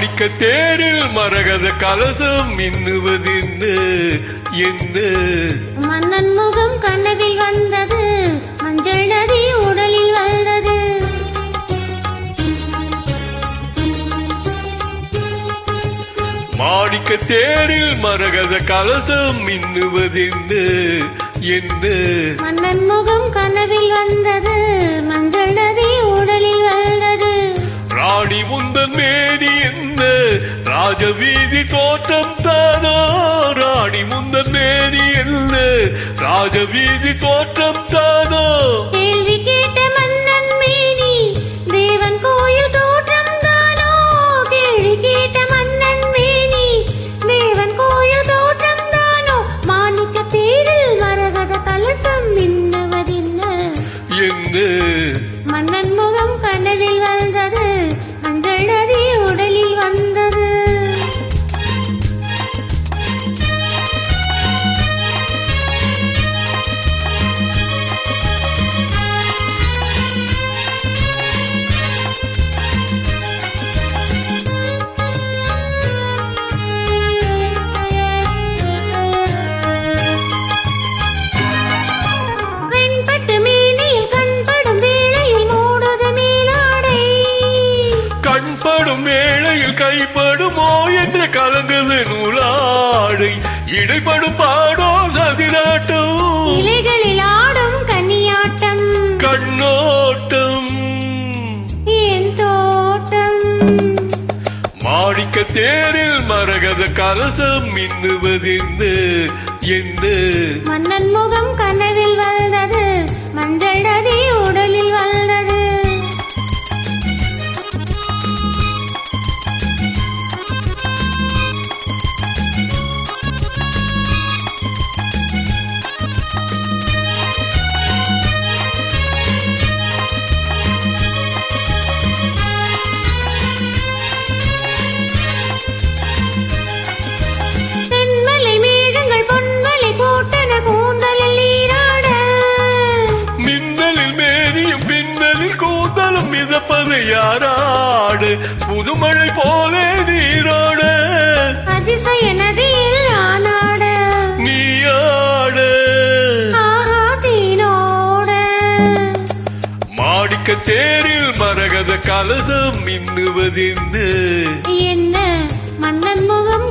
மாணிக்க தேரில் மரகத கலசம் மின்னுவதென்ன என்ன? மன்னன் முகம் கனவில் வந்தது, மஞ்சள் நதி உடலில் வந்தது. மாணிக்க தேரில் மரகத கலசம் மின்னுவதென்ன என்ன? மன்னன் முகம் கனவில் வந்தது, மஞ்சள் நதி உடலில் வந்தது. ராணி முந்தன் மேனி என்ன? ராஜவீதி தோற்றம் தானோ? ராணி முந்தன் மேனி என்ன? ராஜவீதி தோற்றம் தானோ? கேள்வி கேட்ட மன்னன் மேனி தேவன் கோயில் தோற்றம் தானோ? கேள்வி கேட்ட மன்னன் மேனி தேவன் கோயில் தோற்றம் தானோ? மாணிக்க தேரில் மரகத கலசம் மின்னுவதென்ன என்ன? மன்னன் முகம் கனவில் வந்தது, மஞ்சள் நதி உடலில் வந்தது. வெண்பட்டு மேனியில் கண்படும் வேளையில் மூடுது மேலாடை. கண்படும் வேளையில் கைப்படுமோ என்ற கலங்குது நூலாடை. இடைப்படும் பாடோ சதிராட்டம், இலைகளில் ஆடும் கனியாட்டம். கண்ணோட்டம் என் தோட்டம். மாணிக்க தேரில் மரகத கலசம் மின்னுவதென்ன என்ன? மன்னன் முகம் கனவில் வந்தது, மஞ்சள் நதி உடலில் வந்தது. தென்மலை மேகங்கள் பொன்மலை போட்டன கூந்தலில் நீராட. மின்னலில் மேனியும் பின்னலில் கூந்தலும் மிதப்பது யாராடு? புதுமழை போலே நீராட அதிசய நதியில் ஆனாட. நீயாட. ஆஹா தீனோட. மாணிக்க தேரில் மரகத கலசம் மின்னுவதென்ன என்ன? மன்னன் முகம்